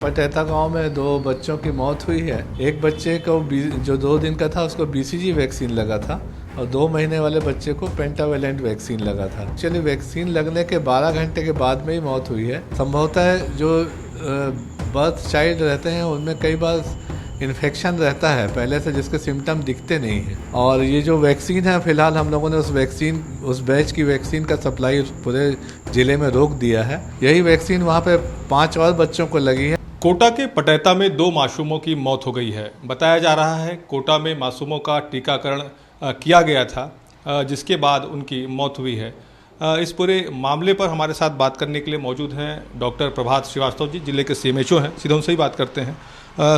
पटेता गांव में 2 बच्चों की मौत हुई है। एक बच्चे को जो 2 दिन का था उसको BCG वैक्सीन लगा था और 2 महीने वाले बच्चे को पेंटावेलेंट वैक्सीन लगा था। एक्चुअली वैक्सीन लगने के 12 घंटे के बाद में ही मौत हुई है। संभवतः जो बर्थ चाइल्ड रहते हैं उनमें कई बार इन्फेक्शन रहता है पहले से, जिसके सिम्टम दिखते नहीं हैं। और ये जो वैक्सीन है, फिलहाल हम लोगों ने उस बैच की वैक्सीन का सप्लाई पूरे ज़िले में रोक दिया है। यही वैक्सीन वहाँ पे 5 और बच्चों को लगी है। कोटा के पटेता में 2 मासूमों की मौत हो गई है। बताया जा रहा है कोटा में मासूमों का टीकाकरण किया गया था, जिसके बाद उनकी मौत हुई है। इस पूरे मामले पर हमारे साथ बात करने के लिए मौजूद हैं डॉक्टर प्रभात श्रीवास्तव जी, जिले के CMHO हैं। सीधा उनसे ही बात करते हैं।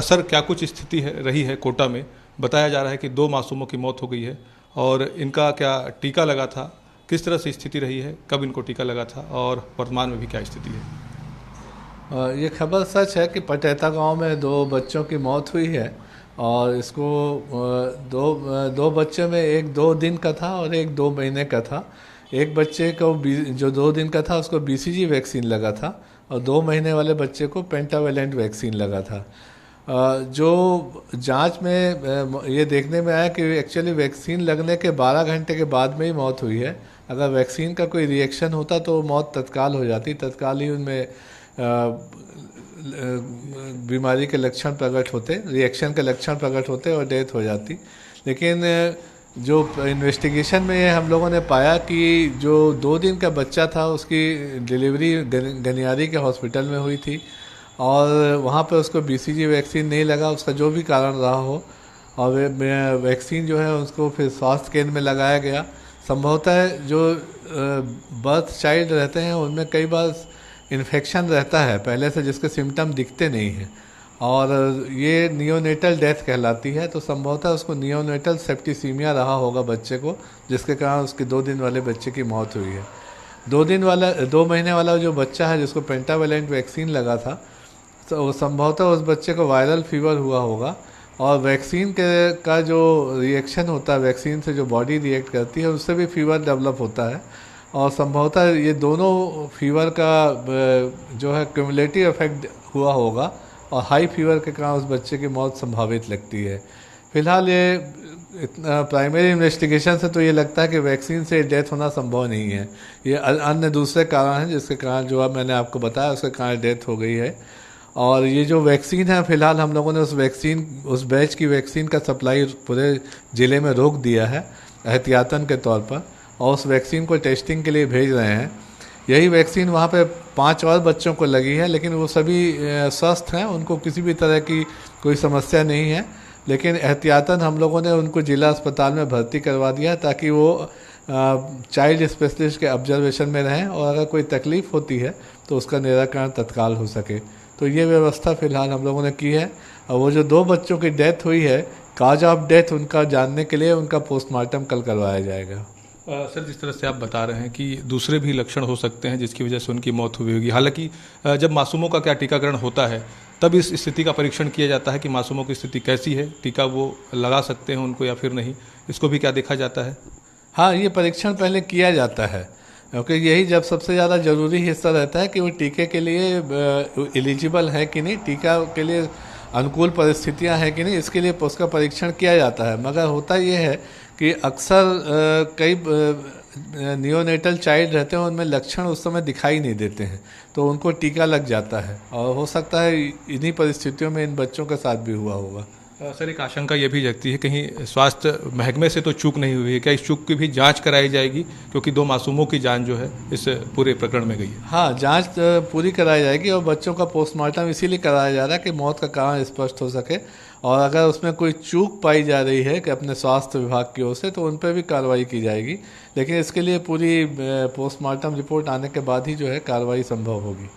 सर, क्या कुछ स्थिति रही है कोटा में? बताया जा रहा है कि 2 मासूमों की मौत हो गई है और इनका क्या टीका लगा था? किस तरह से स्थिति रही है? कब इनको टीका लगा था और वर्तमान में भी क्या स्थिति है? ये खबर सच है कि पटेता गांव में 2 बच्चों की मौत हुई है और इसको दो बच्चों में एक 2 दिन का था और एक 2 महीने का था। एक बच्चे को जो 2 दिन का था उसको BCG वैक्सीन लगा था और 2 महीने वाले बच्चे को पेंटावेलेंट वैक्सीन लगा था। जो जांच में ये देखने में आया कि एक्चुअली वैक्सीन लगने के 12 घंटे के बाद में ही मौत हुई है। अगर वैक्सीन का कोई रिएक्शन होता तो मौत तत्काल हो जाती, तत्काल ही उनमें बीमारी के लक्षण प्रकट होते, रिएक्शन के लक्षण प्रकट होते और डेथ हो जाती। लेकिन जो इन्वेस्टिगेशन में हम लोगों ने पाया कि जो 2 दिन का बच्चा था उसकी डिलीवरी गनियारी के हॉस्पिटल में हुई थी और वहाँ पर उसको BCG वैक्सीन नहीं लगा, उसका जो भी कारण रहा हो, और वैक्सीन जो है उसको फिर स्वास्थ्य केंद्र में लगाया गया। संभवतः जो बर्थ चाइल्ड रहते हैं उनमें कई बार इन्फेक्शन रहता है पहले से, जिसके सिम्टम दिखते नहीं हैं और ये नियोनेटल डेथ कहलाती है। तो संभवतः उसको नियोनेटल सेप्टिसीमिया रहा होगा बच्चे को, जिसके कारण उसके 2 दिन वाले बच्चे की मौत हुई है। 2 महीने वाला जो बच्चा है जिसको पेंटावेलेंट वैक्सीन लगा था, तो संभवतः उस बच्चे को वायरल फीवर हुआ होगा और वैक्सीन का जो रिएक्शन होता है, वैक्सीन से जो बॉडी रिएक्ट करती है उससे भी फीवर डेवलप होता है और संभवतः ये दोनों फीवर का जो है क्यूमुलेटिव इफेक्ट हुआ होगा और हाई फीवर के कारण उस बच्चे की मौत संभावित लगती है। फिलहाल ये प्राइमरी इन्वेस्टिगेशन से तो ये लगता है कि वैक्सीन से डेथ होना संभव नहीं है। ये अन्य दूसरे कारण हैं जिसके कारण, जो अब मैंने आपको बताया, उसके कारण डेथ हो गई है। और ये जो वैक्सीन है, फिलहाल हम लोगों ने उस बैच की वैक्सीन का सप्लाई पूरे ज़िले में रोक दिया है एहतियातन के तौर पर, और उस वैक्सीन को टेस्टिंग के लिए भेज रहे हैं। यही वैक्सीन वहाँ पे 5 और बच्चों को लगी है, लेकिन वो सभी स्वस्थ हैं, उनको किसी भी तरह की कोई समस्या नहीं है। लेकिन एहतियातन हम लोगों ने उनको जिला अस्पताल में भर्ती करवा दिया ताकि वो चाइल्ड स्पेशलिस्ट के ऑब्जर्वेशन में रहें और अगर कोई तकलीफ़ होती है तो उसका निराकरण तत्काल हो सके। तो ये व्यवस्था फ़िलहाल हम लोगों ने की है। और वो जो 2 बच्चों की डेथ हुई है, काज ऑफ डेथ उनका जानने के लिए उनका पोस्टमार्टम कल करवाया जाएगा। सर, जिस तरह से आप बता रहे हैं कि दूसरे भी लक्षण हो सकते हैं जिसकी वजह से उनकी मौत हुई होगी। हालांकि जब मासूमों का क्या टीकाकरण होता है तब इस स्थिति का परीक्षण किया जाता है कि मासूमों की स्थिति कैसी है, टीका वो लगा सकते हैं उनको या फिर नहीं, इसको भी क्या देखा जाता है? हाँ, ये परीक्षण पहले किया जाता है क्योंकि यही जब सबसे ज़्यादा ज़रूरी हिस्सा रहता है कि वो टीके के लिए एलिजिबल है कि नहीं, टीका के लिए अनुकूल परिस्थितियां हैं कि नहीं, इसके लिए उसका परीक्षण किया जाता है। मगर होता ये है कि अक्सर कई नियोनेटल चाइल्ड रहते हैं, उनमें लक्षण उस समय दिखाई नहीं देते हैं, तो उनको टीका लग जाता है और हो सकता है इन्हीं परिस्थितियों में इन बच्चों के साथ भी हुआ होगा। सर, एक आशंका ये भी जगती है कहीं स्वास्थ्य महकमे से तो चूक नहीं हुई है, क्या इस चूक की भी जांच कराई जाएगी क्योंकि 2 मासूमों की जान जो है इस पूरे प्रकरण में गई है? हाँ, जांच पूरी कराई जाएगी और बच्चों का पोस्टमार्टम इसीलिए कराया जा रहा है कि मौत का कारण स्पष्ट हो सके, और अगर उसमें कोई चूक पाई जा रही है कि अपने स्वास्थ्य विभाग की ओर से, तो उन पर भी कार्रवाई की जाएगी। लेकिन इसके लिए पूरी पोस्टमार्टम रिपोर्ट आने के बाद ही जो है कार्रवाई संभव होगी।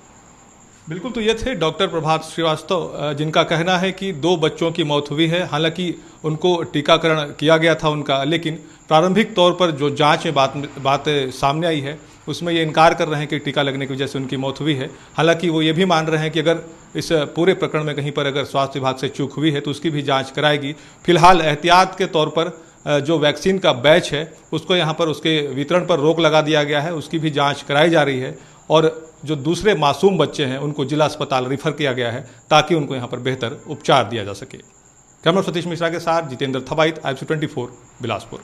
बिल्कुल, तो ये थे डॉक्टर प्रभात श्रीवास्तव, जिनका कहना है कि 2 बच्चों की मौत हुई है। हालांकि उनको टीकाकरण किया गया था उनका, लेकिन प्रारंभिक तौर पर जो जांच में बात सामने आई है उसमें ये इनकार कर रहे हैं कि टीका लगने की वजह से उनकी मौत हुई है। हालांकि वो ये भी मान रहे हैं कि अगर इस पूरे प्रकरण में कहीं पर अगर स्वास्थ्य विभाग से चूक हुई है तो उसकी भी जाँच कराएगी। फिलहाल एहतियात के तौर पर जो वैक्सीन का बैच है उसको यहाँ पर उसके वितरण पर रोक लगा दिया गया है, उसकी भी जाँच कराई जा रही है और जो दूसरे मासूम बच्चे हैं उनको जिला अस्पताल रिफर किया गया है ताकि उनको यहाँ पर बेहतर उपचार दिया जा सके। कैमरा सतीश मिश्रा के साथ जितेंद्र थवाइत, IBC 24 बिलासपुर।